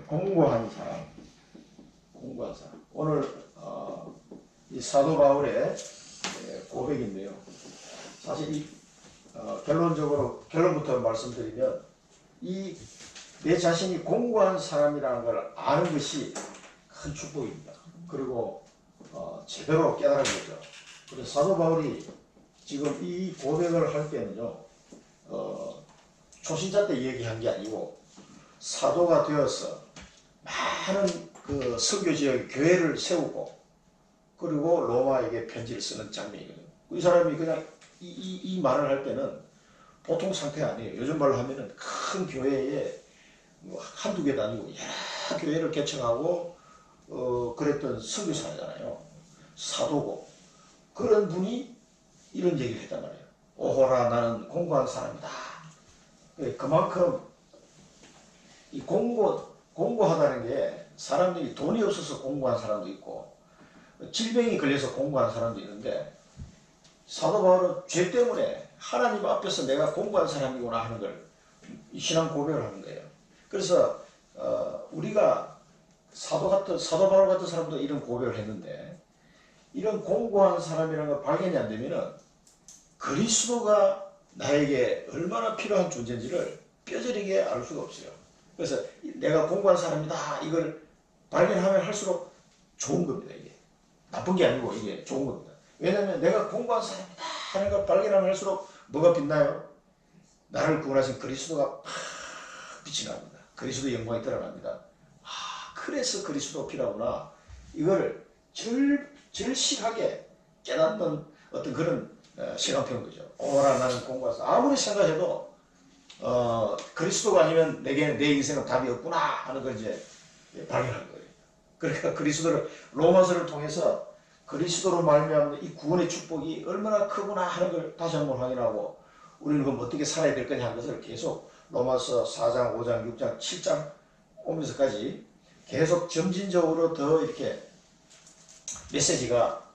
공고한 사람, 공고한 사람. 오늘 이 사도 바울의 고백인데요. 사실 이 결론부터 말씀드리면 내 자신이 공고한 사람이라는 걸 아는 것이 큰 축복입니다. 그리고 제대로 깨달은 거죠. 그래서 사도 바울이 지금 이 고백을 할 때는요, 초신자 때 얘기한 게 아니고 사도가 되어서 많은 그 선교 지역 교회를 세우고 그리고 로마에게 편지를 쓰는 장면이거든요. 이 사람이 그냥 이 말을 할 때는 보통 상태가 아니에요. 요즘 말로 하면은 큰 교회에 뭐 한두 개도 아니고 여러 교회를 개척하고 그랬던 선교사잖아요. 사도고. 그런 분이 이런 얘기를 했단 말이에요. 오호라, 나는 공고한 사람이다. 그만큼 이 공고하다는 게 사람들이 돈이 없어서 공고한 사람도 있고 질병이 걸려서 공고한 사람도 있는데, 사도 바울은 죄 때문에 하나님 앞에서 내가 공고한 사람이구나 하는 걸 신앙 고백을 하는 거예요. 그래서 우리가 사도 바울 같은 사람도 이런 고백을 했는데, 이런 공고한 사람이라는 걸 발견이 안 되면은 그리스도가 나에게 얼마나 필요한 존재인지를 뼈저리게 알 수가 없어요. 그래서 내가 공고한 사람이다 이걸 발견하면 할수록 좋은 겁니다. 이게 나쁜 게 아니고 이게 좋은 겁니다. 왜냐하면 내가 공고한 사람이다 하는 걸 발견하면 할수록 뭐가 빛나요? 나를 구원하신 그리스도가 팍 빛이 납니다. 그리스도의 영광이 드러납니다. 그래서 그리스도 필요하구나. 이걸 절실하게 깨닫는 어떤 그런 시간표인 거죠. 오라, 나는 공고한 사람. 아무리 생각해도 그리스도가 아니면 내 인생은 답이 없구나 하는 걸 이제 발견한 거예요. 그러니까 그리스도를, 로마서를 통해서 그리스도로 말미암는 이 구원의 축복이 얼마나 크구나 하는 걸 다시 한번 확인하고, 우리는 그럼 어떻게 살아야 될 거냐 하는 것을 계속 로마서 4장, 5장, 6장, 7장 오면서까지 계속 점진적으로 더 이렇게 메시지가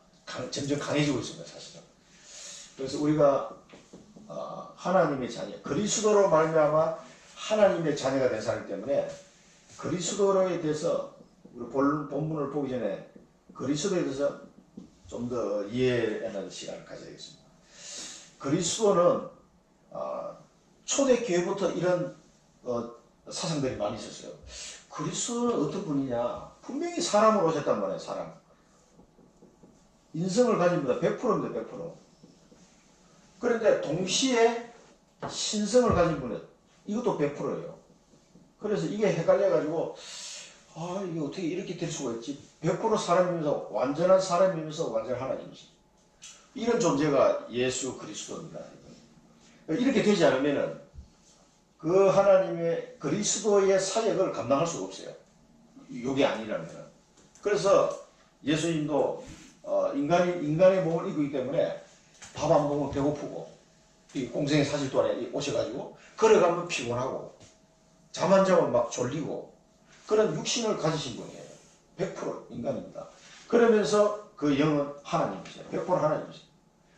점점 강해지고 있습니다, 사실은. 그래서 우리가 하나님의 자녀, 그리스도로 말미암아 하나님의 자녀가 된 사람 때문에 그리스도에 대해서 우리 본문을 보기 전에 그리스도에 대해서 좀 더 이해하는 시간을 가져야겠습니다. 그리스도는 초대교회부터 이런 사상들이 많이 있었어요. 그리스도는 어떤 분이냐? 분명히 사람으로 오셨단 말이에요. 사람. 인성을 가진 분이다. 100%입니다. 100%. 그런데 동시에 신성을 가진 분은 이것도 100%예요. 그래서 이게 헷갈려가지고 이게 어떻게 이렇게 될 수가 있지? 100% 사람이면서 완전한 사람이면서 완전한 하나님이시. 이런 존재가 예수 그리스도입니다. 이렇게 되지 않으면은 그 하나님의 그리스도의 사역을 감당할 수가 없어요. 이게 아니라면. 그래서 예수님도 인간의 몸을 입기 때문에 밥 안 먹으면 배고프고, 이 공생의 사실 동안에 오셔가지고 걸어가면 피곤하고 잠 안 자면 막 졸리고 그런 육신을 가지신 분이에요. 100% 인간입니다. 그러면서 그 영은 하나님이세요. 100% 하나님이세요.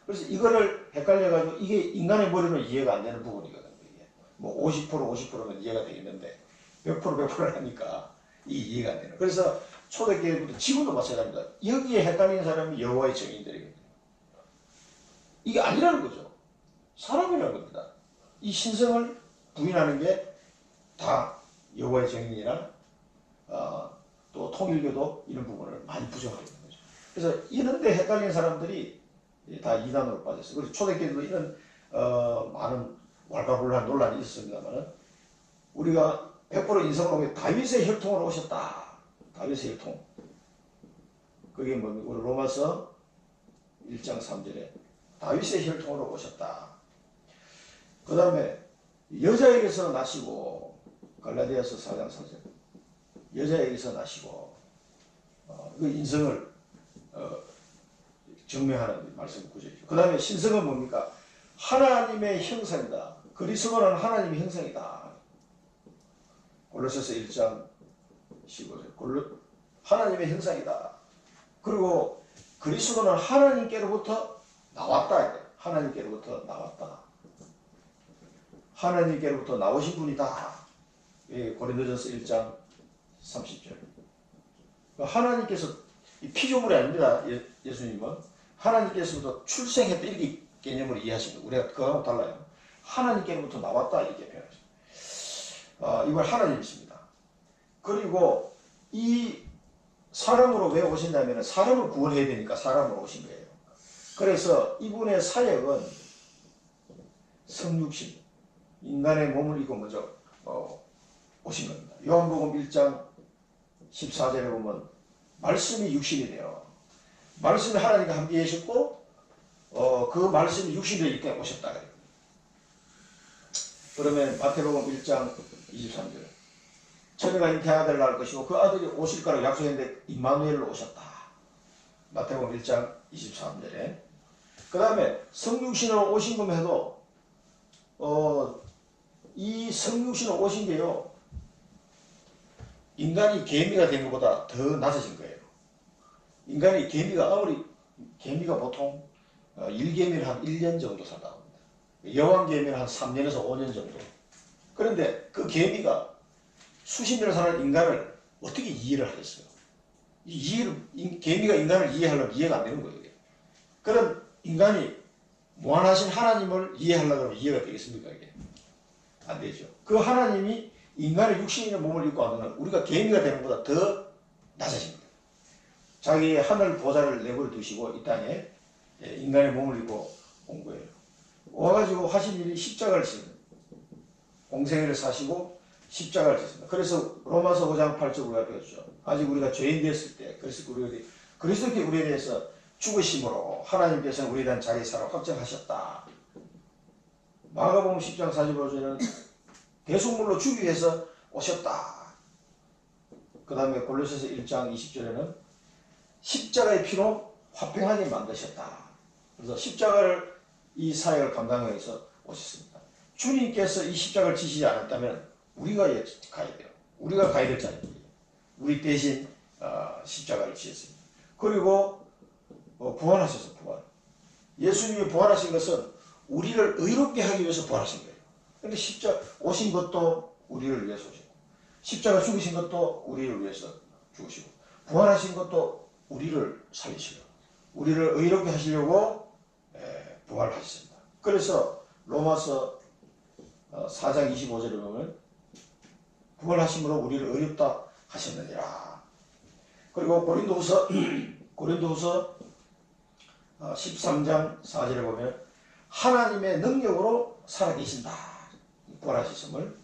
그래서 이거를 헷갈려가지고 이게 인간의 머리로 이해가 안 되는 부분이거든요. 이게 뭐 50% 50%면 이해가 되겠는데 100% 100% 하니까 이해가 안 되는. 그래서 초대교회부터 지금도 마찬가지입니다. 여기에 헷갈리는 사람이 여호와의 증인들이거든요. 이게 아니라는 거죠. 사람이라는 겁니다. 이 신성을 부인하는 게 다 여호와의 증인이나 또 통일교도 이런 부분을 많이 부정하고 있는 거죠. 그래서 이런데 헷갈리는 사람들이 다 이단으로 빠졌어요. 그래서 초대교회도 이런 많은 왈가불란 논란이 있었습니다만, 우리가 100% 인성으로 보면 다윗의 혈통으로 오셨다. 다윗의 혈통. 그게 뭡니까? 우리 로마서 1장 3절에 다윗의 혈통으로 오셨다. 그 다음에 여자에게서 나시고, 갈라디아서 4장 4절 여자에게서 나시고, 그 인성을 증명하는 말씀 구절이죠. 그 다음에 신성은 뭡니까? 하나님의 형상이다. 그리스도는 하나님의 형상이다. 골로새서 1장 15절 하나님의 형상이다. 그리고 그리스도는 하나님께로부터 나왔다. 하나님께로부터 나왔다. 하나님께로부터 나오신 분이다. 고린도전서 1장 30절. 하나님께서 이 피조물이 아닙니다. 예수님은 하나님께서부터 출생했다 이렇게 개념으로 이해하십니다. 우리가 그거하고 달라요. 하나님께로부터 나왔다 이렇게 표현하십니다. 이걸 하나님이십니다. 그리고 이 사람으로 왜 오신다면 사람을 구원해야 되니까 사람으로 오신 거예요. 그래서 이분의 사역은 성육신, 인간의 몸을 입고 먼저 오신 겁니다. 요한복음 1장 14절에 보면 말씀이 육신이 돼요. 말씀이 하나님과 함께 계셨고 그 말씀이 육신이 되기 때문에 오셨다. 그러면 마태복음 1장 23절 처녀가 잉태한 아들을 낳을 것이고 그 아들이 오실 거라고 약속했는데 임마누엘로 오셨다. 마태복음 1장 23절에 그 다음에 성육신으로 오신 것만 해도 이 성육신으로 오신 게요 인간이 개미가 된 것보다 더 낮아진 거예요. 인간이 개미가 보통 일개미를 한 1년 정도 산다고 합니다. 여왕개미는 한 3년에서 5년 정도. 그런데 그 개미가 수십 년을 사는 인간을 어떻게 이해를 하겠어요? 개미가 인간을 이해하려면 이해가 안 되는 거예요. 그럼 인간이 무한하신 하나님을 이해하려고 하면 이해가 되겠습니까? 이게 안 되죠. 그 하나님이 인간의 육신 있는 몸을 입고 하면 우리가 개미가 되는 것보다 더 낮아집니다. 자기의 하늘 보좌를 내버려 두시고 이 땅에 인간의 몸을 입고 온 거예요. 와가지고 하신 일이 십자가를 지는 공생애를 사시고 십자가를 지습니다. 그래서 로마서 5장 8절 우리가 배웠죠. 아직 우리가 죄인 되었을 때 그리스도께 우리에 대해서 죽으심으로 하나님께서는 우리에 대한 자기의 사랑 확정하셨다. 마가복음 10장 45절에는 대속물로 주기 위해서 오셨다. 그 다음에 골로새서 1장 20절에는 십자가의 피로 화평하게 만드셨다. 그래서 십자가를 이 사역을 감당하기 위해서 오셨습니다. 주님께서 이 십자가를 지시지 않았다면 우리가 가야 돼요. 우리가 가야 될 자리입니다. 우리 대신 십자가를 지었습니다. 그리고 부활하셔서 부활. 예수님이 부활하신 것은 우리를 의롭게 하기 위해서 부활하신 거예요. 그런데 십자가 오신 것도 우리를 위해서 오셨고 십자가 죽으신 것도 우리를 위해서 죽으시고 부활하신 것도 우리를 살리시고 우리를 의롭게 하시려고 부활하셨습니다. 그래서 로마서 4장 25절에 보면 부활하심으로 우리를 의롭다 하셨느니라. 그리고 고린도후서 13장 4절에 보면 하나님의 능력으로 살아계신다. 부활하셨음을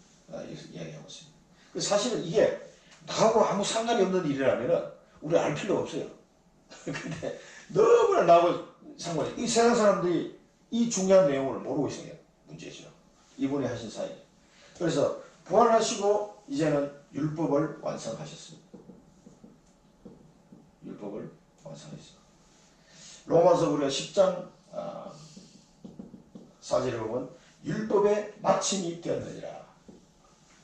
이야기하고 있습니다. 사실은 이게 나하고 아무 상관이 없는 일이라면 우리 알 필요가 없어요. 근데 너무나 나하고 상관이 이 세상 사람들이 이 중요한 내용을 모르고 있어요. 문제죠. 이분이 하신 사이. 그래서 부활하시고 이제는 율법을 완성하셨습니다. 율법을 완성하셨습니다. 로마서 우리가 10장 4절에 보면 율법의 마침이 되었느니라.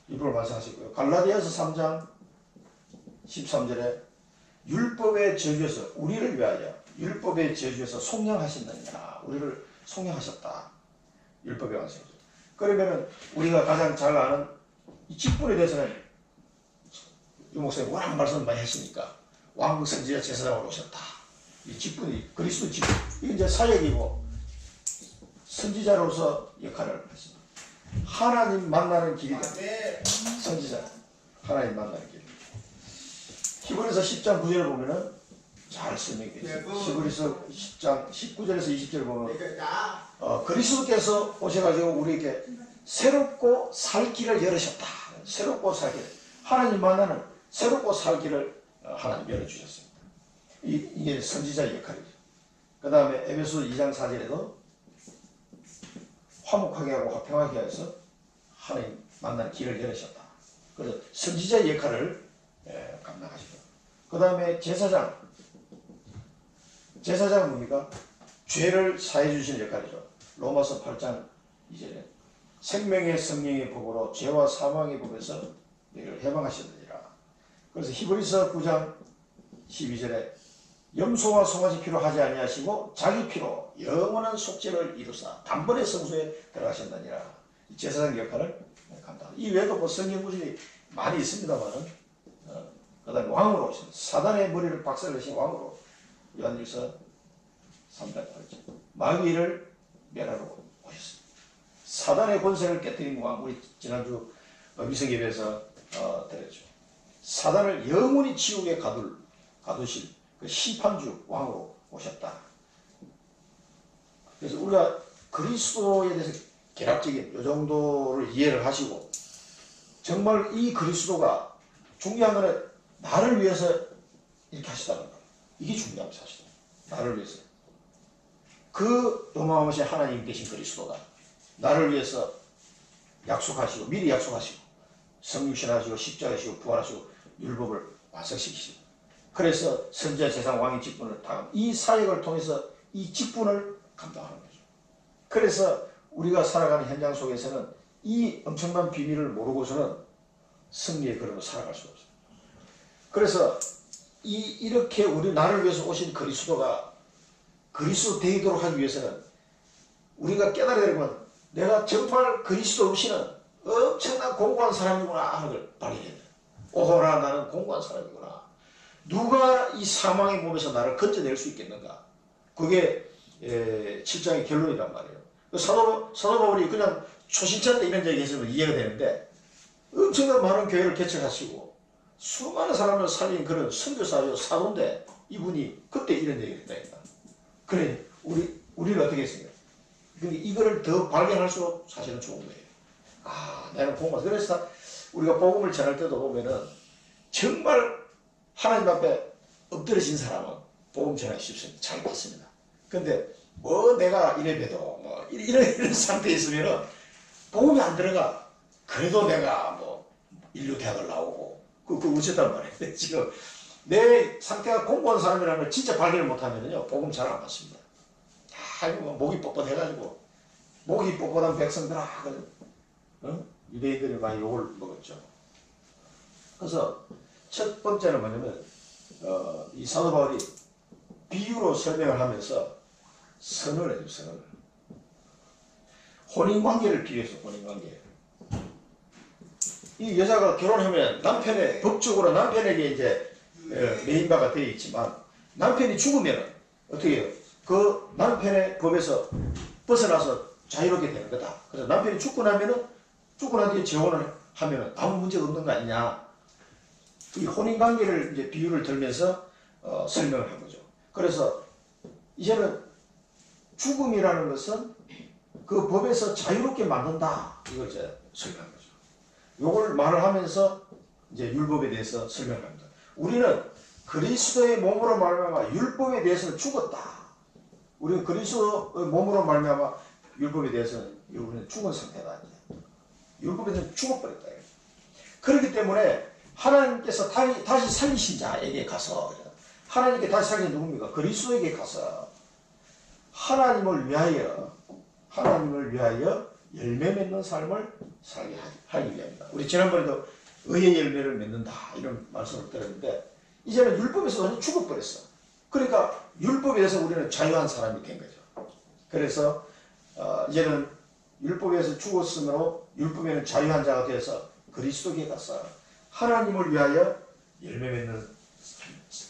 율법을 완성하시고요. 갈라디아서 3장 13절에 율법의 저주에서 우리를 위하여 율법의 저주에서 속량하신느니라. 우리를 속량하셨다. 율법의 완성이죠. 그러면은 우리가 가장 잘 아는 이 직분에 대해서는 유 목사님 워낙 말씀을 많이 하시니까 왕국 선지자 제사장으로 오셨다. 이 직분이 그리스도 직분. 이게 이제 사역이고 선지자로서 역할을 했습니다. 하나님 만나는 길이 선지자. 하나님 만나는 길. 히브리서 10장 9절을 보면은 잘 설명되어 있습니다. 히브리서 10장 19절에서 20절을 보면 그리스도께서 오셔가지고 우리에게 새롭고 살 길을 열으셨다. 새롭고 살 길. 하나님 만나는 새롭고 살 길을 하나님 열어주셨습니다. 이게 선지자의 역할이죠. 그 다음에 에베소 2장 4절에도 화목하게 하고 화평하게 해서 하나님 만나는 길을 열으셨다. 그래서 선지자의 역할을 감당하시고 그 다음에 제사장은 뭡니까? 죄를 사해 주시는 역할이죠. 로마서 8장 2절에 생명의 성령의 법으로 죄와 사망의 법에서 너희를 해방하셨느니라. 그래서 히브리서 9장 12절에 염소와 송아지 피로 하지 아니하시고 자기 피로 영원한 속죄를 이루사 단번에 성소에 들어가셨느니라. 제사장 역할을 감당합니다. 이 외에도 뭐 성경 구절이 많이 있습니다만은 그 다음에 왕으로 오신 사단의 머리를 박살내신 왕으로 요한일서 3장 8절 마귀를 멸하러 오셨습니다. 사단의 권세를 깨뜨린 왕, 우리 지난주 위성예배에서 드렸죠. 사단을 영원히 지옥에 가두실 그 심판주 왕으로 오셨다. 그래서 우리가 그리스도에 대해서 개략적인 이 정도를 이해를 하시고 정말 이 그리스도가 중요한 거는 나를 위해서 이렇게 하시다는 거. 이게 중요합니다. 사실. 나를 위해서. 그 어마어마하신 하나님 계신 그리스도가 나를 위해서 약속하시고 미리 약속하시고 성육신하시고 십자가하시고 부활하시고 율법을 완성시키시고 그래서 선지자 세상 왕의 직분을 다음 이 사역을 통해서 이 직분을 감당하는 거죠. 그래서 우리가 살아가는 현장 속에서는 이 엄청난 비밀을 모르고서는 승리의 걸음으로 살아갈 수가 없어요. 그래서 이렇게 우리 나를 위해서 오신 그리스도가 그리스도 되도록 하기 위해서는 우리가 깨달아야 되는 건 내가 정말 그리스도 없이는 엄청난 공고한 사람이구나 하는 걸 발견해야 돼. 오호라 나는 공고한 사람이구나. 누가 이 사망의 몸에서 나를 건져낼 수 있겠는가. 그게 7장의 결론이란 말이에요. 사도 바울이 그냥 초신자 때 이런 얘기 했으면 이해가 되는데 엄청난 많은 교회를 개척하시고 수많은 사람을 살린 그런 선교사요 사도인데 이분이 그때 이런 얘기를 했다니까. 그래 우리는 어떻게 했습니까? 근데 이거를 더 발견할수록 사실은 좋은 거예요. 아, 나는 복음. 그래서 우리가 복음을 전할 때도 보면은 정말 하나님 앞에 엎드려진 사람은 복음 전하기 쉽습니다. 잘 맞습니다. 근데 내가 이래봬도 이런 상태에 있으면은 복음이 안 들어가. 그래도 내가 인류 대학을 나오고 그 어쨌단 말이에요. 지금 내 상태가 공고한 사람이라는 걸 진짜 발견을 못하면요 복음 잘 안 받습니다. 아이고 목이 뻣뻣해가지고 목이 뻣뻣한 백성들아 유대인들이 많이 욕을 먹었죠. 그래서 첫 번째는 뭐냐면 이 사도 바울이 비유로 설명을 하면서 선언을 해요. 선언을 혼인관계를 비유해서 혼인관계. 이 여자가 결혼하면 남편의 법적으로 남편에게 이제 메인바가 되어 있지만 남편이 죽으면 어떻게 해요? 그 남편의 법에서 벗어나서 자유롭게 되는 거다. 그래서 남편이 죽고 난 뒤에 재혼을 하면 아무 문제가 없는 거 아니냐. 이 혼인관계를 이제 비유를 들면서 설명을 한 거죠. 그래서 이제는 죽음이라는 것은 그 법에서 자유롭게 만든다. 이걸 이제 설명한 거죠. 요걸 말을 하면서 이제 율법에 대해서 설명합니다. 우리는 그리스도의 몸으로 말미암아 율법에 대해서는 죽었다. 우리는 그리스도의 몸으로 말미암아 율법에 대해서는 우리는 죽은 상태다. 율법에 대해서는 죽어버렸다. 그렇기 때문에 하나님께서 다시 살리신 자에게 가서 하나님께 다시 살리신 누굽니까? 그리스도에게 가서 하나님을 위하여 열매 맺는 삶을 살게 하기 위함이다. 우리 지난번에도 의의 열매를 맺는다 이런 말씀을 드렸는데 이제는 율법에서 완전히 죽어버렸어. 그러니까 율법에 대해서 우리는 자유한 사람이 된 거죠. 그래서 이제는 율법에서 죽었으므로 율법에는 자유한 자가 되어서 그리스도께 가서 하나님을 위하여 열매 맺는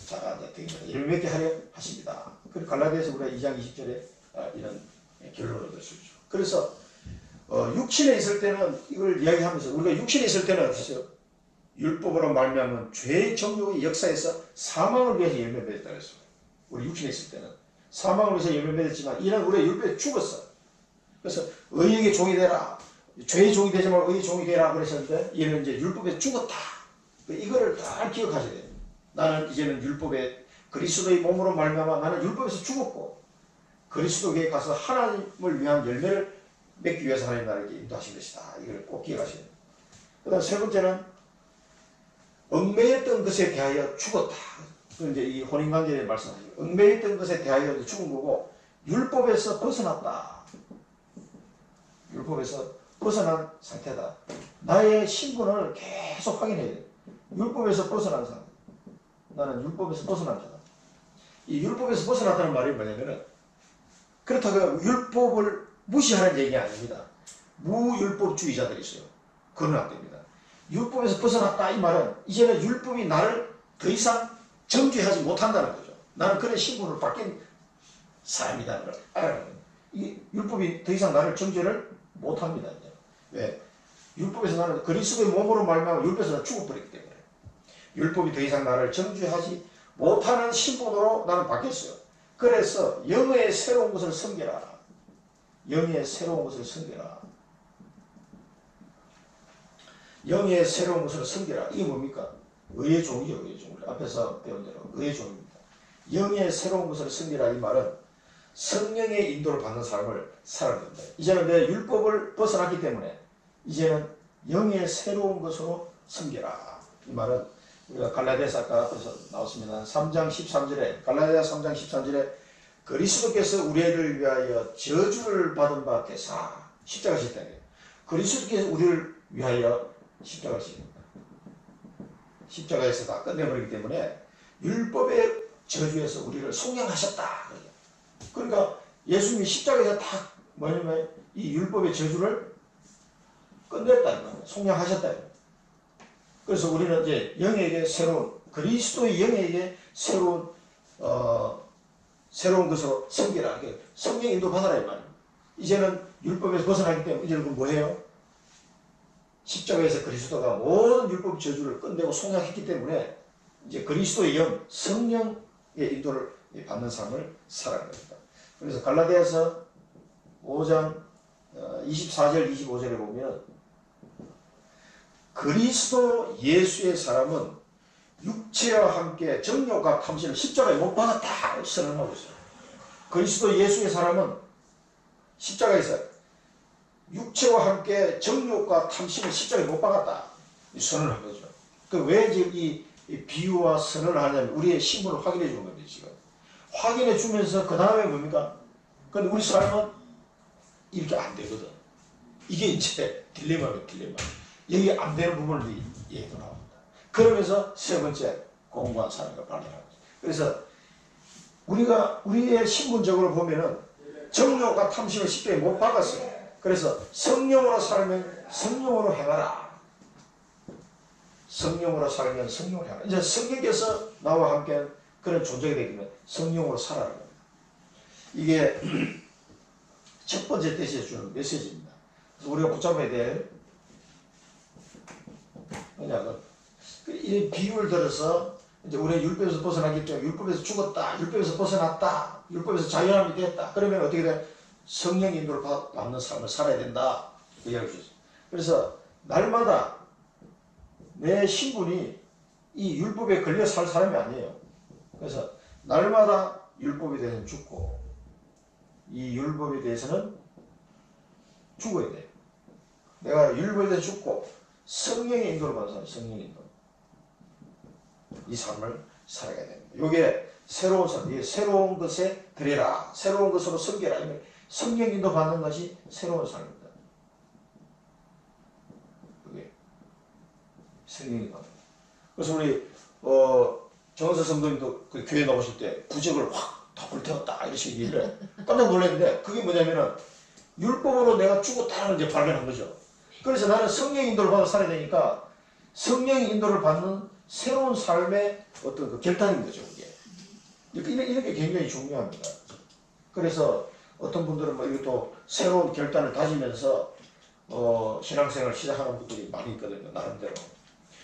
자가 되는 거예요. 열매 맺게 하려 하십니다. 그리고 갈라디아서 우리가 2장 20절에 이런 결론을 얻을 수 있죠. 그래서 육신에 있을 때는 이걸 이야기하면서 우리가 육신에 있을 때는 사실 율법으로 말미암은 죄의 정욕의 역사에서 사망을 위해서 열매 맺었다고 했어요. 우리 육신에 있을 때는 사망을 위해서 열매 맺었지만 이는 우리가 율법에 죽었어. 그래서 의에게 종이 되라. 죄의 종이 되지 말고 의의 종이 되라 그랬었는데 이는 이제 율법에 죽었다. 이거를 다 기억하셔야 돼요. 나는 이제는 율법에 그리스도의 몸으로 말미암아 나는 율법에서 죽었고 그리스도에게 가서 하나님을 위한 열매를 맺기 위해서 하나님 나라에게 인도하신 것이다. 이걸 꼭 기억하셔야 돼요. 그 다음 세 번째는 얽매였던 것에 대하여 죽었다. 그 이제 이 혼인관계에 말씀하시죠. 얽매였던 것에 대하여 죽은 거고 율법에서 벗어났다. 율법에서 벗어난 상태다. 나의 신분을 계속 확인해야 돼. 율법에서 벗어난 상태. 나는 율법에서 벗어난 자다. 이 율법에서 벗어났다는 말이 뭐냐면은 그렇다고 율법을 무시하는 얘기가 아닙니다. 무율법주의자들이 있어요. 그건 안 됩니다. 율법에서 벗어났다 이 말은 이제는 율법이 나를 더 이상 정죄하지 못한다는 거죠. 나는 그런 신분으로 바뀐 사람이라는 걸 알아야 돼요. 이 율법이 더 이상 나를 정죄를 못합니다. 이제. 왜? 율법에서 나는 그리스도의 몸으로 말미암아 율법에서 나는 죽어버렸기 때문에 율법이 더 이상 나를 정죄하지 못하는 신분으로 나는 바뀌었어요. 그래서 영의 새로운 것을 섬겨라. 영의 새로운 것을 섬겨라. 영의 새로운 것을 섬겨라. 이게 뭡니까? 의의 종이죠. 의의 종. 앞에서 배운 대로 의의 종입니다. 영의 새로운 것을 섬겨라. 이 말은 성령의 인도를 받는 삶을 살아야 된다. 이제는 내 율법을 벗어났기 때문에 이제는 영의 새로운 것으로 섬겨라. 이 말은 우리가 갈라디아서 아까 앞에서 나왔습니다. 3장 13절에 갈라디아 3장 13절에 그리스도께서 우리를 위하여 저주를 받은 바 되사 십자가 지셨다. 그리스도께서 우리를 위하여 십자가 지셨다. 십자가에서 다 끝내버리기 때문에 율법의 저주에서 우리를 속량하셨다. 그러니까 예수님이 십자가에서 다 뭐냐면 이 율법의 저주를 끝냈다는 거예요. 속량하셨다. 그래서 우리는 이제 영에게 새로운 그리스도의 영에게 새로운 것으로 섬기라. 성령 인도 받아라 이 말이에요. 이제는 율법에서 벗어나기 때문에 이제는 그럼 뭐해요? 십자가에서 그리스도가 모든 율법 저주를 끝내고 속량했기 때문에 이제 그리스도의 영, 성령의 인도를 받는 삶을 살아가는 겁니다. 그래서 갈라디아서 5장 24절 25절에 보면 그리스도 예수의 사람은 육체와 함께 정욕과 탐심을 십자가에 못 박았다 선언하고 있어요. 그리스도 예수의 사람은 십자가에서 육체와 함께 정욕과 탐심을 십자가에 못 박았다 선언을 한 거죠. 왜 지금 이 비유와 선언을 하냐면 우리의 신분을 확인해 주는 겁니다. 지금 확인해 주면서 그 다음에 뭡니까? 근데 우리 삶은 이렇게 안 되거든. 이게 이제 딜레마예요. 딜레마. 여기 안 되는 부분을 얘기가 나옵니다. 그러면서 세 번째 공부한 사람과 발견하는 거죠. 그래서 우리가 우리의 신분적으로 보면은 정욕과 탐심을 십자가에 못 박았어요. 그래서 성령으로 살면 성령으로 행하라. 성령으로 살면 성령으로 행하라. 이제 성령께서 나와 함께 그런 존재가 되기 때문에 성령으로 살아라. 이게 첫 번째 뜻에서 주는 메시지입니다. 그래서 우리가 붙잡아야 될 뭐냐면 이 비유를 들어서 이제 우리가 율법에서 벗어나기 때문에 율법에서 죽었다, 율법에서 벗어났다, 율법에서 자유함이 됐다. 그러면 어떻게 돼? 성령 인도를 받는 삶을 살아야 된다. 그 이야기를 주셨어요. 그래서 날마다 내 신분이 이 율법에 걸려 살 사람이 아니에요. 그래서 날마다 율법에 대해서는 죽고 이 율법에 대해서는 죽어야 돼. 내가 율법에 대해서 죽고 성령의 인도를 받는 사람, 성령의 인도. 이 삶을 살아가야 됩니다. 이게 새로운 삶, 이게 새로운 것에 드려라. 새로운 것으로 섬겨라. 성령 인도 받는 것이 새로운 삶입니다. 그게 성령 인도. 그래서 우리 정은서 성도님도 그 교회 나오실 때 부적을 확 덕을 태웠다 이렇게 얘기를 해. 깜짝 놀랐는데 그게 뭐냐면은 율법으로 내가 죽었다는 걸 이제 발견한 거죠. 그래서 나는 성령 인도를 받아 살아야 되니까 성령 인도를 받는 새로운 삶의 어떤 그 결단인 거죠. 이게 이렇게 굉장히 중요합니다. 그래서 어떤 분들은 뭐 이것도 새로운 결단을 다지면서 신앙생활을 시작하는 분들이 많이 있거든요. 나름대로.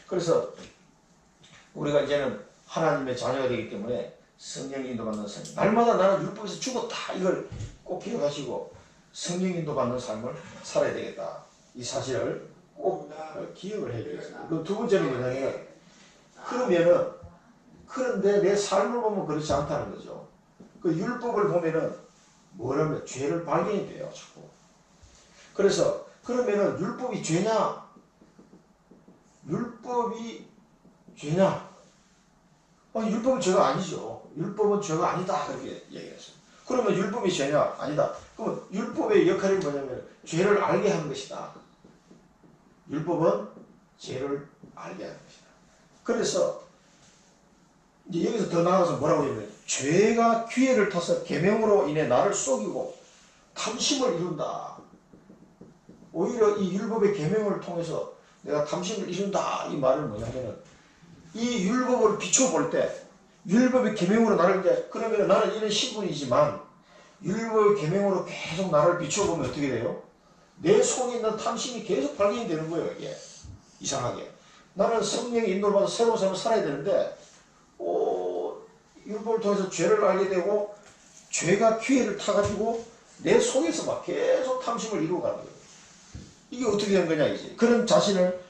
그래서 우리가 이제는 하나님의 자녀가 되기 때문에 성령 인도 받는 삶. 날마다 나는 율법에서 죽었다. 이걸 꼭 기억하시고 성령 인도 받는 삶을 살아야 되겠다. 이 사실을 꼭 기억을 해야 되겠습니다. 그 두 번째는 뭐냐면 그런데 내 삶을 보면 그렇지 않다는 거죠. 그 율법을 보면은 뭐라면 죄를 발견이 돼요. 자꾸. 그래서 그러면은 율법이 죄냐? 율법이 죄냐? 율법은 죄가 아니죠. 율법은 죄가 아니다. 그렇게 얘기했어요. 그러면 율법이 죄냐? 아니다. 그러면 율법의 역할이 뭐냐면 죄를 알게 하는 것이다. 율법은 죄를 알게 하는 것이다. 그래서 이제 여기서 더 나아가서 뭐라고 하냐면 죄가 기회를 타서 계명으로 인해 나를 속이고 탐심을 이룬다. 오히려 이 율법의 계명을 통해서 내가 탐심을 이룬다. 이 말은 뭐냐면 이 율법을 비춰볼 때 율법의 계명으로 나를 이제 그러면 나는 이런 신분이지만 율법의 계명으로 계속 나를 비춰보면 어떻게 돼요? 내 속에 있는 탐심이 계속 발견이 되는 거예요. 이게 이상하게 나는 성령의 인도를 받아 새로운 삶을 살아야 되는데 율법을 통해서 죄를 알게 되고 죄가 기회를 타가지고 내 속에서 막 계속 탐심을 이루어가는 거예요. 이게 어떻게 된 거냐 이제 그런 자신을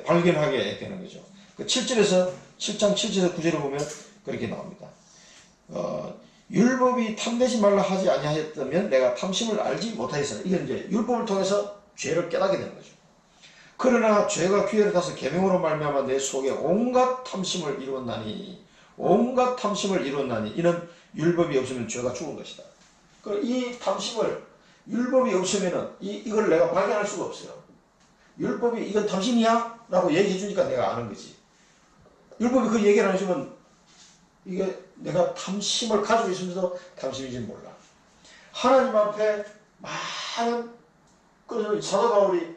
발견하게 되는 거죠. 그 7절에서 7장 7절에서 9절을 보면 그렇게 나옵니다. 율법이 탐내지 말라 하지 아니하였다면 내가 탐심을 알지 못하였으나 이건 이제 율법을 통해서 죄를 깨닫게 되는 거죠. 그러나 죄가 기회를 타서 계명으로 말미암아 내 속에 온갖 탐심을 이루었나니 온갖 탐심을 이루었나니 이는 율법이 없으면 죄가 죽은 것이다. 이 탐심을 율법이 없으면은 이걸 내가 발견할 수가 없어요. 율법이 이건 탐심이야? 라고 얘기해 주니까 내가 아는 거지. 율법이 그 얘기를 안 해주면 이게 내가 탐심을 가지고 있으면서 탐심인지 몰라. 하나님 앞에 많은 그래서 사도 바울이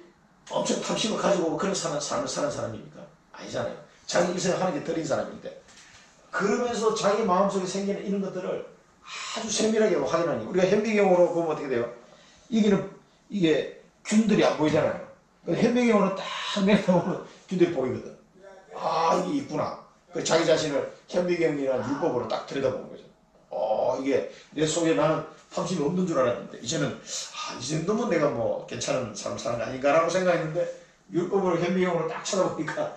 엄청 탐심을 가지고 그런 삶을 사는 사람입니까? 아니잖아요. 자기 인생을 하는 게 들인 사람인데 그러면서 자기 마음속에 생기는 이런 것들을 아주 세밀하게 확인하니 우리가 현미경으로 보면 어떻게 돼요? 이게 균들이 안 보이잖아요. 현미경으로 딱 내려보면 균들이 보이거든. 이게 있구나. 자기 자신을 현미경이나 율법으로 딱 들여다보는 거죠. 이게 내 속에 나는 탐심이 없는 줄 알았는데 이제는 이 정도면 내가 뭐 괜찮은 삶을 사는 거 아닌가라고 생각했는데 율법을 현미경으로 딱 쳐다보니까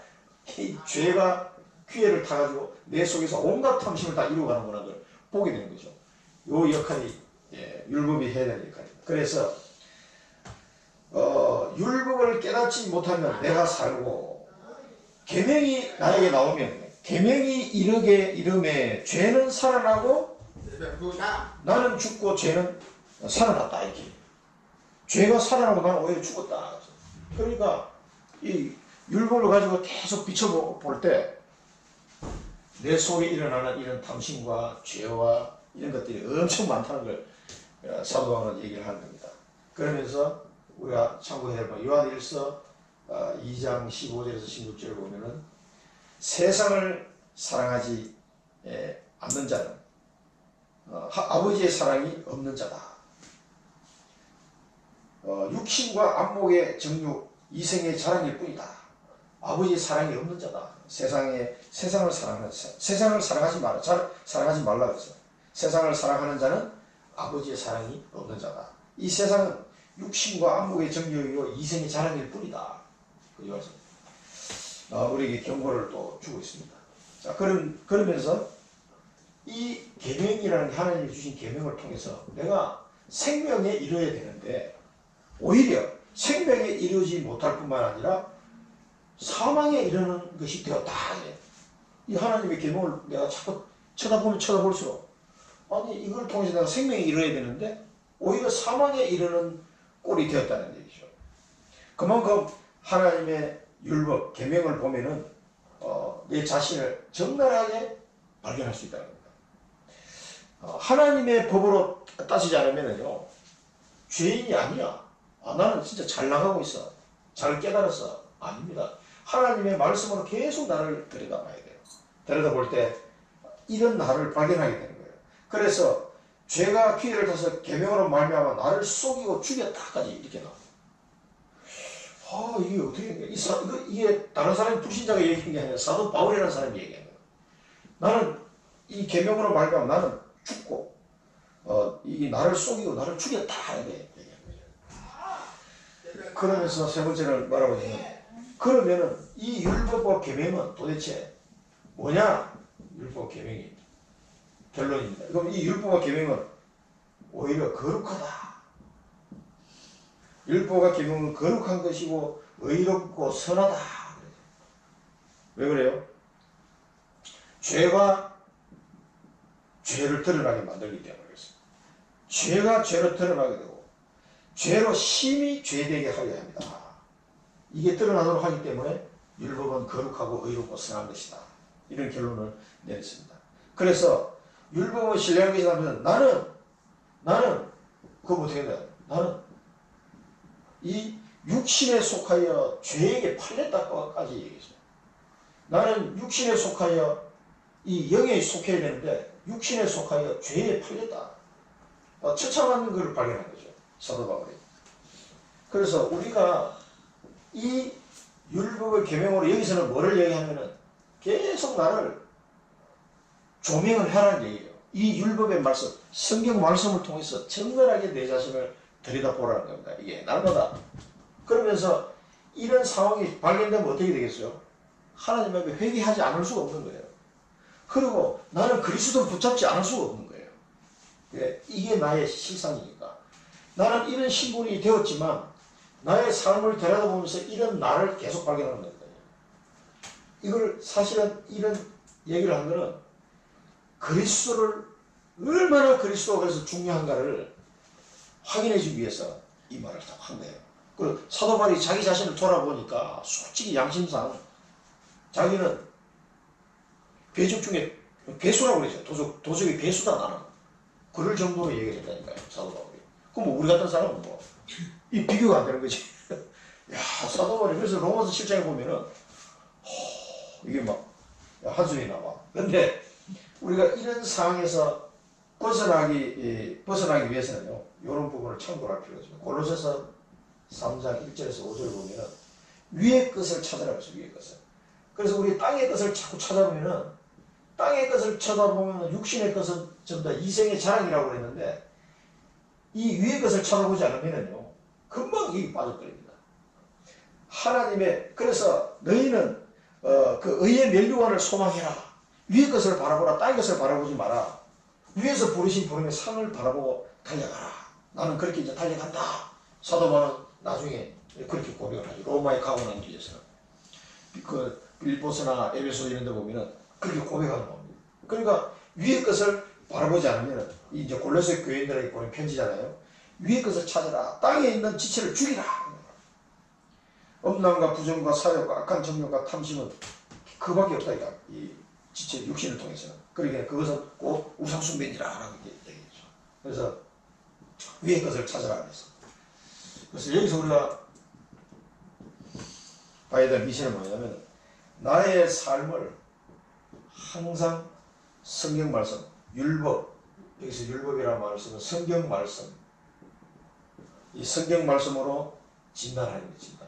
이 죄가 기회를 타가지고 내 속에서 온갖 탐심을 다 이루어가는구나 걸 보게 되는 거죠. 요 역할이 율법이 해야 되는 역할입니다. 그래서 율법을 깨닫지 못하면 내가 살고 계명이 나에게 나오면 계명이 이름에 죄는 살아나고 나는 죽고 죄는 살아났다 이렇게. 죄가 살아나고 나는 오히려 죽었다. 그러니까 이 율법을 가지고 계속 비춰볼 때 내 속에 일어나는 이런 탐심과 죄와 이런 것들이 엄청 많다는 걸 사도 바울은 얘기를 하는 겁니다. 그러면서 우리가 참고해야 될 건 요한일서 2장 15절에서 16절을 보면은 세상을 사랑하지 않는 자는 아버지의 사랑이 없는 자다. 육신과 안목의 정욕, 이생의 자랑일 뿐이다. 아버지의 사랑이 없는 자다. 세상을 사랑하지 말라. 사랑하지 말라 그래서 세상을 사랑하는 자는 아버지의 사랑이 없는 자다. 이 세상은 육신과 안목의 정욕이요 이생의 자랑일 뿐이다. 그래서 우리에게 경고를 또 주고 있습니다. 자, 그러면서 이 계명이라는 하나님이 주신 계명을 통해서 내가 생명에 이르어야 되는데 오히려 생명에 이르지 못할 뿐만 아니라 사망에 이르는 것이 되었다. 이 하나님의 계명을 내가 자꾸 쳐다볼수록 이걸 통해서 내가 생명에 이르어야 되는데 오히려 사망에 이르는 꼴이 되었다는 얘기죠. 그만큼 하나님의 율법, 계명을 보면은 내 자신을 적나라하게 발견할 수 있다는 겁니다. 하나님의 법으로 따지지 않으면요 죄인이 아니야. 나는 진짜 잘 나가고 있어. 잘 깨달았어. 아닙니다. 하나님의 말씀으로 계속 나를 들여다봐야 돼요. 들여다볼 때 이런 나를 발견하게 되는 거예요. 그래서 죄가 기회를 타서 계명으로 말미암아 나를 속이고 죽였다까지 이렇게 나와요. 이게 어떻게 된 거야? 이게 다른 사람이 불신자가 얘기한 게 아니라 사도 바울이라는 사람이 얘기한 거예요. 나는 이 계명으로 말미암아 나는 죽고 이게 나를 속이고 나를 죽였다 이렇게 얘기한 거예요. 그러면서 세 번째는 뭐라고 하냐면 그러면은 이 율법과 계명은 도대체 뭐냐? 율법 계명이 결론입니다. 그럼 이 율법과 계명은 오히려 거룩하다. 율법과 계명은 거룩한 것이고 의롭고 선하다. 왜 그래요? 죄가 죄를 드러나게 만들기 때문에 그렇습니다. 죄가 죄로 드러나게 되고 죄로 심히 죄되게 하려 합니다. 이게 드러나도록 하기 때문에 율법은 거룩하고 의롭고 선한 것이다. 이런 결론을 내렸습니다. 그래서 율법을 신뢰하는 것이 나면 나는 그거 어떻게 돼? 나는 이 육신에 속하여 죄에게 팔렸다까지 얘기했어요. 나는 육신에 속하여 이 영에 속해야 되는데 육신에 속하여 죄에 팔렸다. 처참한 것을 발견한 거죠. 사도 바울이. 그래서 우리가 이 율법의 계명으로 여기서는 뭐를 얘기하면은 계속 나를 조명을 하라는 얘기예요. 이 율법의 말씀, 성경 말씀을 통해서 정결하게 내 자신을 들여다보라는 겁니다. 이게 날마다. 그러면서 이런 상황이 발견되면 어떻게 되겠어요? 하나님 앞에 회개하지 않을 수가 없는 거예요. 그리고 나는 그리스도를 붙잡지 않을 수가 없는 거예요. 이게 나의 실상이니까. 나는 이런 신분이 되었지만 나의 삶을 들여다보면서 이런 나를 계속 발견하는 겁니다. 이걸 사실은 이런 얘기를 한 거는 그리스도를 얼마나 그리스도가 그래서 중요한가를 확인해 주기 위해서 이 말을 한 거예요. 그리고 사도 바울이 자기 자신을 돌아보니까 솔직히 양심상 자기는 괴적 중에 괴수라고 그러죠. 도적이 괴수다 나는. 그럴 정도로 얘기를 했다니까요. 사도 바울이. 그럼 뭐 우리 같은 사람은 뭐 이 비교가 안 되는 거지. 야, 사도 바울이 그래서 로마서 7장에 보면은 이게 막 한숨이 나와. 근데 우리가 이런 상황에서 벗어나기 위해서는요, 이런 부분을 참고할 필요가 있습니다. 골로새서 3장 1절에서 5절 보면은 위의 것을 찾아라고 했어요. 위의 것을. 그래서 우리 땅의 것을 자꾸 찾아보면은 땅의 것을 쳐다보면 육신의 것은 전부 다 이생의 자랑이라고 그랬는데 이 위의 것을 찾아보지 않으면요 금방 이게 빠져버립니다. 하나님의 그래서 너희는 그 의의 면류관을 소망해라. 위의 것을 바라보라. 땅의 것을 바라보지 마라. 위에서 부르신 부름의 상을 바라보고 달려가라. 나는 그렇게 이제 달려간다. 사도 바울은 나중에 그렇게 고백을 하죠. 로마에 가고 난 뒤에서는 그 빌보스나 에베소 이런 데 보면은 그렇게 고백하는 겁니다. 그러니까 위의 것을 바라보지 않으면 이제 골로새 교인들에게 보낸 편지잖아요. 위의 것을 찾아라. 땅에 있는 지체를 죽이라. 엄남과 부정과 사욕과 악한 정욕과 탐심은 그밖에 없다. 이 지체 육신을 통해서는. 그러니까 그것은 꼭 우상숭배니라 라고 얘기했죠. 그래서 위의 것을 찾아라 그래서. 그래서 여기서 우리가 봐야 될 미션은 뭐냐면 나의 삶을 항상 성경 말씀, 율법, 여기서 율법이라는 말을 쓰면 성경 말씀, 이 성경 말씀으로 진단하는 거예요. 진단.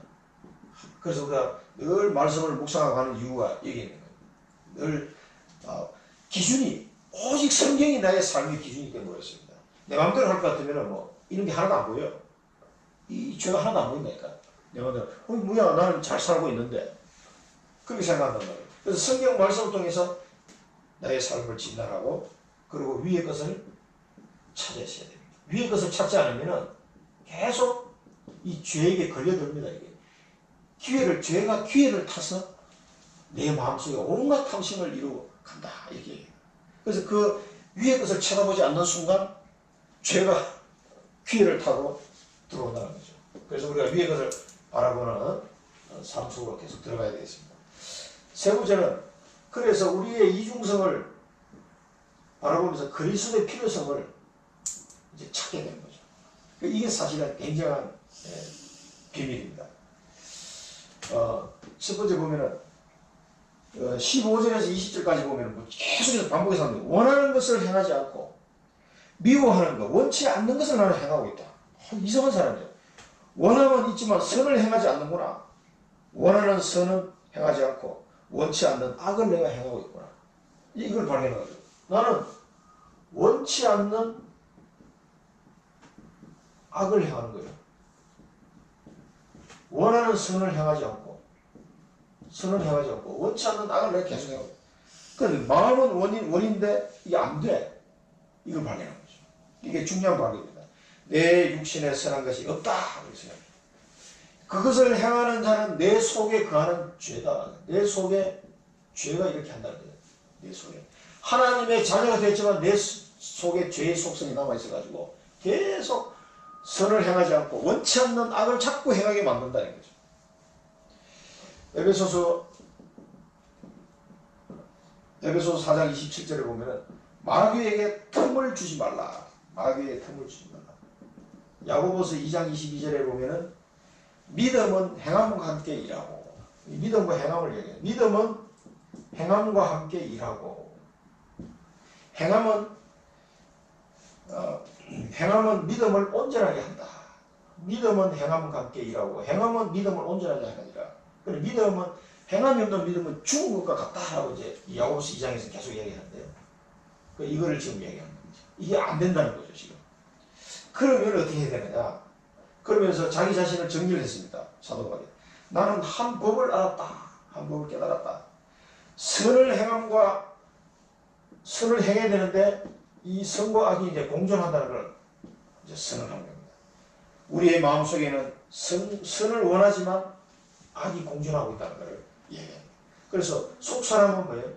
그래서 우리가 늘 말씀을 묵상하고 하는 이유가 여기 있는 거예요. 늘 기준이 오직 성경이 나의 삶의 기준이 되어버렸습니다. 내 마음대로 할 것 같으면 뭐 이런 게 하나도 안 보여요. 이 죄가 하나도 안 보인다니까. 내 마음대로 뭐야 나는 잘 살고 있는데 그렇게 생각한단 말이에요. 그래서 성경 말씀을 통해서 나의 삶을 진단하고 그리고 위의 것을 찾으셔야 됩니다. 위의 것을 찾지 않으면 계속 이 죄에게 걸려듭니다. 이게 죄가 기회를 타서 내 마음속에 온갖 탐심을 이루고 간다. 이렇게 얘기해요. 그래서 그 위의 것을 쳐다보지 않는 순간 죄가 기회를 타고 들어온다는 거죠. 그래서 우리가 위의 것을 바라보는 삶 속으로 계속 들어가야 되겠습니다. 세 번째는 그래서 우리의 이중성을 바라보면서 그리스도의 필요성을 이제 찾게 되는 거죠. 이게 사실은 굉장한 비밀입니다. 첫 번째 보면은 15절에서 20절까지 보면은 계속해서 반복해서 합니다. 원하는 것을 행하지 않고 미워하는 것, 원치 않는 것을 나는 행하고 있다. 이상한 사람이에요. 원함은 있지만 선을 행하지 않는구나. 원하는 선은 행하지 않고 원치 않는 악을 내가 행하고 있구나. 이걸 발견하는 거죠. 나는 원치 않는 악을 행하는 거예요. 원하는 선을 행하지 않고 원치 않는 악을 내가 계속 행하고. 그런데 마음은 원인데 이게 안 돼. 이걸 발견하는 거죠. 이게 중요한 발견입니다. 내 육신에 선한 것이 없다. 그것을 행하는 자는 내 속에 거하는 죄다. 내 속에 죄가 이렇게 한다는 거예요. 내 속에. 하나님의 자녀가 됐지만 내 속에 죄의 속성이 남아있어가지고 계속 선을 행하지 않고 원치 않는 악을 자꾸 행하게 만든다는 거죠. 에베소서 4장 27절에 보면은 마귀에게 틈을 주지 말라. 마귀에게 틈을 주지 말라. 야고보서 2장 22절에 보면은 믿음은 행함과 함께 일하고 믿음과 행함을 얘기해요. 믿음은 행함과 함께 일하고. 행함은 믿음을 온전하게 한다. 믿음은 행함과 함께 일하고 행함은 믿음을 온전하게 하느니라. 그리고 믿음은 행함이 없는 믿음은 죽은 것과 같다라고 이제 야고보서 2장에서 계속 얘기하는데요. 이거를 지금 얘기하는 거죠. 이게 안 된다는 거죠 지금. 그러면 어떻게 해야 되느냐? 그러면서 자기 자신을 정리를 했습니다. 사도 바울이. 나는 한 법을 알았다. 한 법을 깨달았다. 선을 행해야 되는데 이 선과 악이 이제 공존한다는 걸 이제 선을 하는 겁니다. 우리의 마음속에는 선을 원하지만 악이 공존하고 있다는 걸 얘기합니다. 그래서 속 사람은 뭐예요?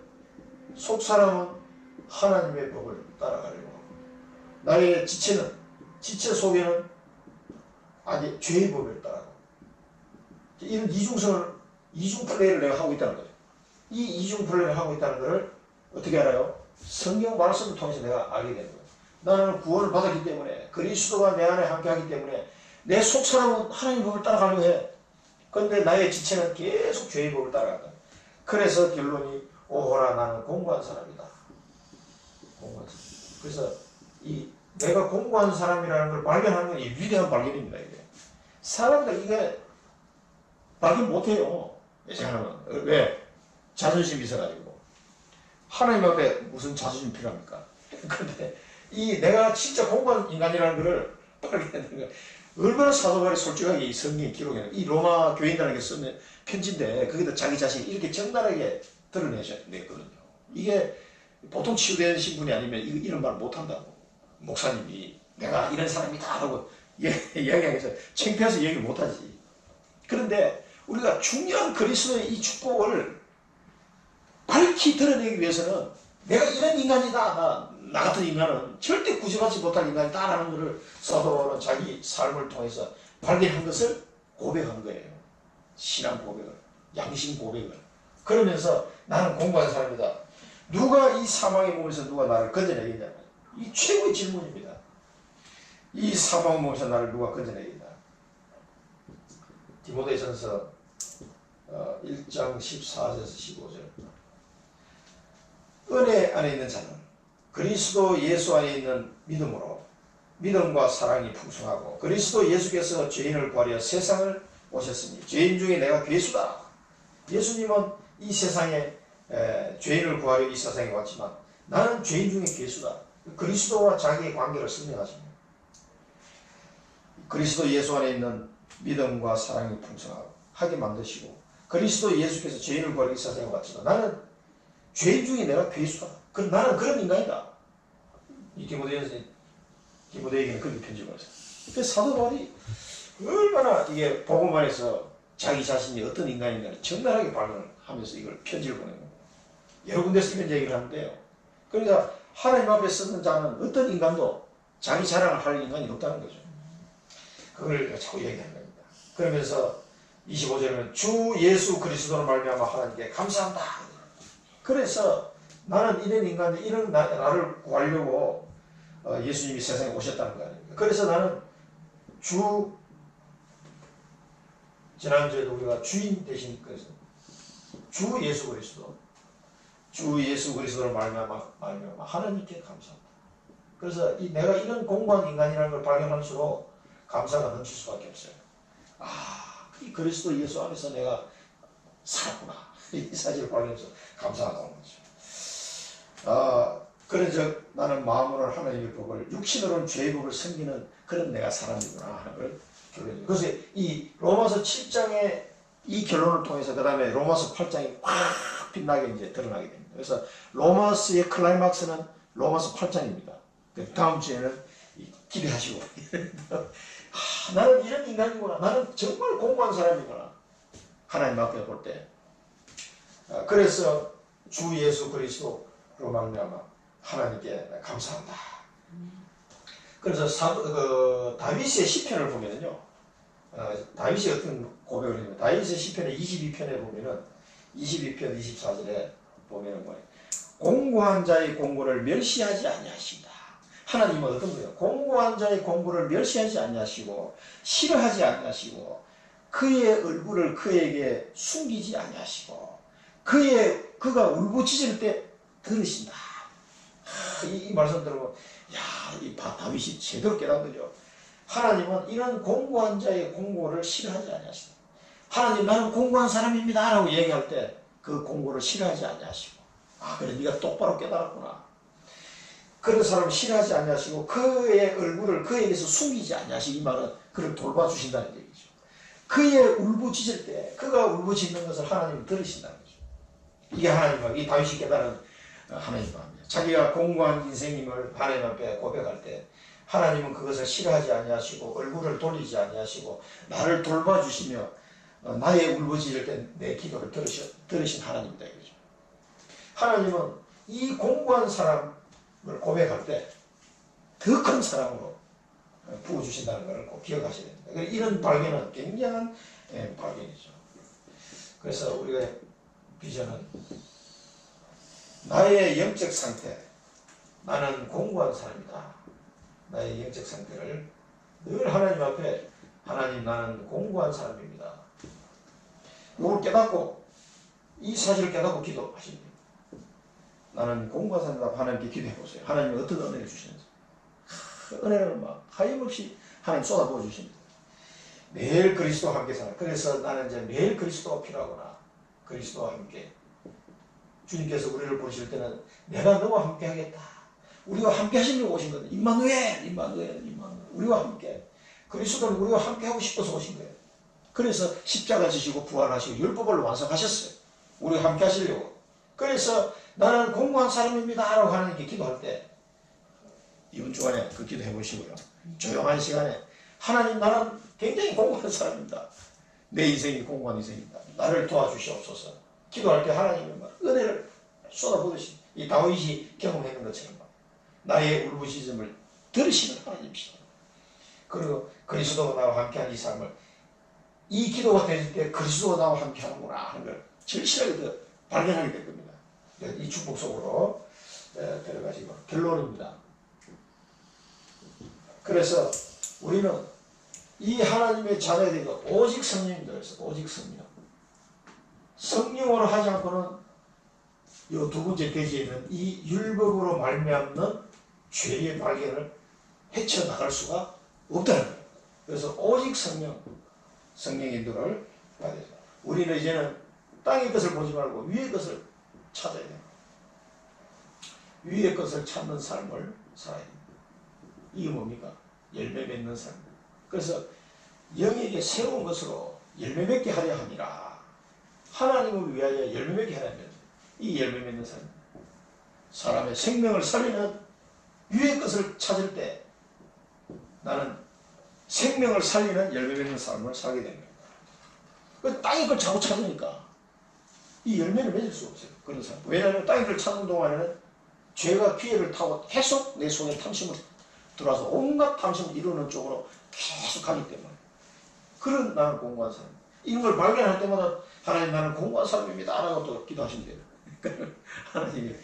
속 사람은 하나님의 법을 따라가려고 하고 나의 지체 속에는 악의 죄의 법을 따라가고 이런 이중 플레이를 내가 하고 있다는 거죠. 이 이중 플레이를 하고 있다는 것을 어떻게 알아요? 성경 말씀을 통해서 내가 알게 되는 거예요. 나는 구원을 받았기 때문에 그리스도가 내 안에 함께하기 때문에 내 속 사람은 하나님의 법을 따라가려고 해. 그런데 나의 지체는 계속 죄의 법을 따라간다. 그래서 결론이 오호라 나는 공고한 사람이다. 공고한 사람. 그래서 내가 공고한 사람이라는 걸 발견하는 건 위대한 발견입니다. 이게. 사람들 이게 발견 못해요. 생각하면. 왜? 자존심이 있어가지고. 하나님 앞에 무슨 자존심 필요합니까? 근데 내가 진짜 공고한 인간이라는 것을 발견하는 거야. 얼마나 사도 바울이 솔직하게 이 성경에 기록해요. 이 로마 교인들에게 쓰는 편지인데 거기다 자기 자신이 이렇게 정나하게 드러내셨거든요. 이게 보통 치유된 신분이 아니면 이런 말 못한다고. 목사님이 내가 이런 사람이다 하고 이야기하면서 창피해서 얘기를 못하지. 그런데 우리가 중요한 그리스도의 이 축복을 밝히 드러내기 위해서는 내가 이런 인간이다. 나 같은 인간은 절대 구제받지 못할 인간이다라는 것을 사도는 자기 삶을 통해서 발견한 것을 고백한 거예요. 신앙 고백을, 양심 고백을. 그러면서 나는 공부한 사람이다. 누가 이 사망의 몸에서 누가 나를 건져내겠냐. 이 최고의 질문입니다. 이 사망의 몸에서 나를 누가 건져내겠냐. 디모데전서 1장 14절에서 15절. 은혜 안에 있는 자는 그리스도 예수 안에 있는 믿음과 사랑이 풍성하고 그리스도 예수께서 죄인을 구하려 세상을 오셨으니 죄인 중에 내가 괴수다. 예수님은 이 세상에 죄인을 구하려 이 세상에 왔지만 나는 죄인 중에 괴수다. 그리스도와 자기의 관계를 설명하십니다. 그리스도 예수 안에 있는 믿음과 사랑이 풍성하게 만드시고 그리스도 예수께서 죄인을 구하려 이 세상에 왔지만 나는 죄인 중에 내가 괴수다. 나는 그런 인간이다. 이 디모데에게는 그렇게 편지를 했어요. 그래서 사도 바울이 얼마나 이게 복음 안에서 자기 자신이 어떤 인간인가를 적나라하게 발견하면서 이걸 편지를 보내는 거예요. 여러 군데서 이런 얘기를 하는데요. 그러니까 하나님 앞에 쓰는 자는 어떤 인간도 자기 자랑을 할 인간이 없다는 거죠. 그걸 자꾸 얘기하는 겁니다. 그러면서 25절에는 주 예수 그리스도로 말미암아 하나님께 감사한다. 그래서 나는 이런 인간인데 이런 나를 구하려고 예수님이 세상에 오셨다는 거 아닙니까? 그래서 나는 지난주에도 우리가 주인 되신 주 예수 그리스도를 말미암아 하나님께 감사합니다. 그래서 내가 이런 공고한 인간이라는 걸 발견할수록 감사가 넘칠 수밖에 없어요. 이 그리스도 예수 안에서 내가 살았구나. 이 사실을 발견해서 감사가 나오는 거죠. 그래서 나는 마음으로 하나님의 법을 육신으로는 죄의 법을 섬기는 그런 내가 사람이구나 하는 걸 결론이에요. 그래서 이 로마서 7장의 이 결론을 통해서 그 다음에 로마서 8장이 확 빛나게 이제 드러나게 됩니다. 그래서 로마서의 클라이막스는 로마서 8장입니다. 다음 주에는 기대하시고 나는 이런 인간이구나. 나는 정말 공부한 사람이구나. 하나님 앞에 볼 때. 그래서 주 예수 그리스도로 말미암아 하나님께 감사한다. 그래서 다윗의 시편을 보면요, 다윗이 어떤 고백을 했냐면 다윗의 시편의 22편에 보면은 22편 24절에 보면은 뭐예요? 공고한 자의 공고를 멸시하지 아니하신다. 하나님은 어떤 거예요? 공고한 자의 공고를 멸시하지 아니하시고 싫어하지 아니하시고 그의 얼굴을 그에게 숨기지 아니하시고 그가 울부짖을 때 들으신다. 이 말씀 들으면 이 다윗이 제대로 깨닫는 거죠. 하나님은 이런 공고한 자의 공고를 싫어하지 아니하시다. 하나님 나는 공고한 사람입니다 라고 얘기할 때 그 공고를 싫어하지 아니하시고 그래 네가 똑바로 깨달았구나. 그런 사람을 싫어하지 아니하시고 그의 얼굴을 그에게서 숨기지 아니하시고 이 말은 그를 돌봐주신다는 얘기죠. 그의 울부짖을 때 그가 울부짖는 것을 하나님은 들으신다는 거죠. 이게 하나님과 이 다윗이 깨달은 하나님과 합니다. 자기가 공고한 인생임을 하나님 앞에 고백할 때 하나님은 그것을 싫어하지 아니하시고 얼굴을 돌리지 아니하시고 나를 돌봐주시며 나의 울부짖을 때 내 기도를 들으신 하나님이다 이거죠. 하나님은 이 공고한 사람을 고백할 때 더 큰 사랑으로 부어주신다는 것을 꼭 기억하셔야 됩니다. 이런 발견은 굉장한 발견이죠. 그래서 우리가 비전은 나의 영적 상태, 나는 공고한 사람이다. 나의 영적 상태를 늘 하나님 앞에 하나님 나는 공고한 사람입니다. 이걸 깨닫고 이 사실을 깨닫고 기도하십니다. 나는 공고한 사람이다. 하나님께 기도해 보세요. 하나님이 어떤 은혜를 주시는지. 은혜를 막 하염없이 하나님 쏟아부어 주십니다. 매일 그리스도와 함께 살아. 그래서 나는 이제 매일 그리스도가 필요하구나. 그리스도와 함께. 주님께서 우리를 부르실 때는 내가 너와 함께 하겠다. 우리와 함께 하시려고 오신 거예요. 임마누엘. 우리와 함께. 그리스도는 우리와 함께 하고 싶어서 오신 거예요. 그래서 십자가 지시고 부활하시고 율법을 완성하셨어요. 우리와 함께 하시려고. 그래서 나는 공고한 사람입니다 라고 하나님께 기도할 때 이번 주간에 그 기도 해보시고요. 조용한 시간에 하나님 나는 굉장히 공고한 사람입니다. 내 인생이 공고한 인생입니다. 나를 도와주시옵소서. 기도할 때 하나님은 은혜를 쏟아부으신 이 다윗이 경험했는 것처럼 나의 울부짖음을 들으시는 하나님이시다. 그리고 그리스도가 나와 함께한 이 삶을 이 기도가 되실 때 그리스도가 나와 함께하는구나 하는 걸 절실하게 더 발견하게 될 겁니다. 이 축복 속으로 들어가시고 결론입니다. 그래서 우리는 이 하나님의 자녀가 되고 오직 성령입니다. 그래서 오직 성령. 성령으로 하지 않고는 이 두 번째 대지에 있는 이 율법으로 말미암는 죄의 발견을 헤쳐나갈 수가 없다는 거예요. 그래서 오직 성령의 인도를 받아야 돼요. 우리는 이제는 땅의 것을 보지 말고 위의 것을 찾아야 돼요. 위의 것을 찾는 삶을 살아야 됩니다. 이게 뭡니까? 열매 맺는 삶. 그래서 영에게 새로운 것으로 열매 맺게 하려 함이라. 하나님을 위하여 열매 맺게 하려면 이 열매 맺는 삶. 사람의 생명을 살리는 위의 것을 찾을 때 나는 생명을 살리는 열매 맺는 삶을 살게 됩니다. 땅의 걸 자꾸 찾으니까 이 열매를 맺을 수 없어요. 그런 사람. 왜냐하면 땅의 걸 찾는 동안에는 죄가 기회를 타고 계속 내 속에 탐심을 들어와서 온갖 탐심을 이루는 쪽으로 계속 가기 때문에 그런 나는 공고한 사람. 이런 걸 발견할 때마다 하나님 나는 공고한 사람입니다 라고 또 기도하시면 돼요. 하나님이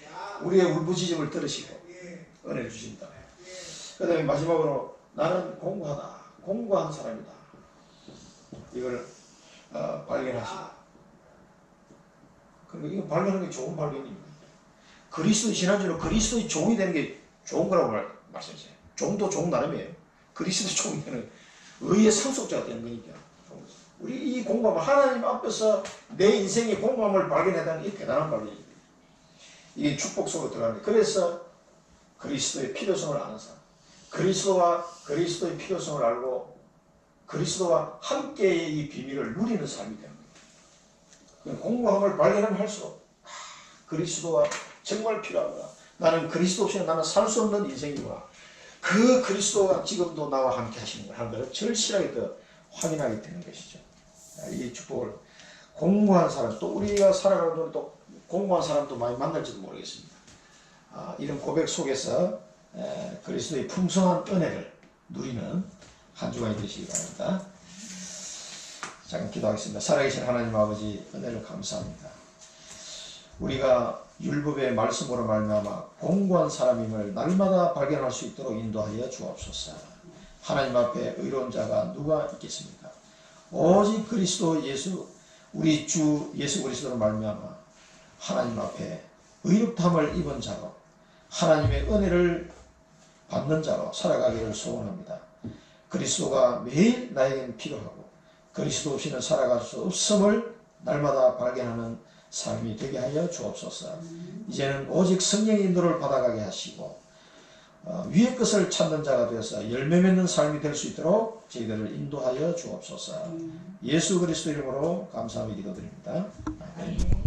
우리의 울부짖음을 들으시고 은혜를 주신다. 그 다음에 마지막으로 나는 공고하다. 공고한 사람이다. 이걸 발견하시고 그리고 이거 발견하는 게 좋은 발견입니다. 그리스도 지난주로 그리스도의 종이 되는 게 좋은 거라고 말씀하셨어요. 종도 종 나름이에요. 그리스도 종이 되는 의의 상속자가 되는 거니까. 우리 이 공감을 하나님 앞에서 내 인생의 공감을 발견했다는 게 대단한 발견입니다. 이게 축복 속으로 들어가는 거예요. 그래서 그리스도의 필요성을 아는 사람, 그리스도와 그리스도의 필요성을 알고 그리스도와 함께의 이 비밀을 누리는 삶이 되는 거예요. 공감을 발견하면 할수록 그리스도와 정말 필요하구나. 나는 그리스도 없이는 나는 살 수 없는 인생이구나. 그 그리스도가 지금도 나와 함께 하시는 걸 하는 걸 절실하게 더 확인하게 되는 것이죠. 이 축복을 공고한 사람, 또 우리가 살아가는 동안 또 공고한 사람도 많이 만날지도 모르겠습니다. 이런 고백 속에서 그리스도의 풍성한 은혜를 누리는 한 주간이 되시기 바랍니다. 잠깐 기도하겠습니다. 살아계신 하나님 아버지 은혜를 감사합니다. 우리가 율법의 말씀으로 말미암아 공고한 사람임을 날마다 발견할 수 있도록 인도하여 주옵소서. 하나님 앞에 의로운 자가 누가 있겠습니까? 오직 그리스도 예수, 우리 주 예수 그리스도로 말미암아 하나님 앞에 의롭다함을 입은 자로 하나님의 은혜를 받는 자로 살아가기를 소원합니다. 그리스도가 매일 나에게는 필요하고 그리스도 없이는 살아갈 수 없음을 날마다 발견하는 삶이 되게 하여 주옵소서. 이제는 오직 성령의 인도를 받아가게 하시고 위의 것을 찾는 자가 되어서 열매 맺는 삶이 될 수 있도록 저희들을 인도하여 주옵소서. 예수 그리스도 이름으로 감사하며 기도드립니다. 아멘.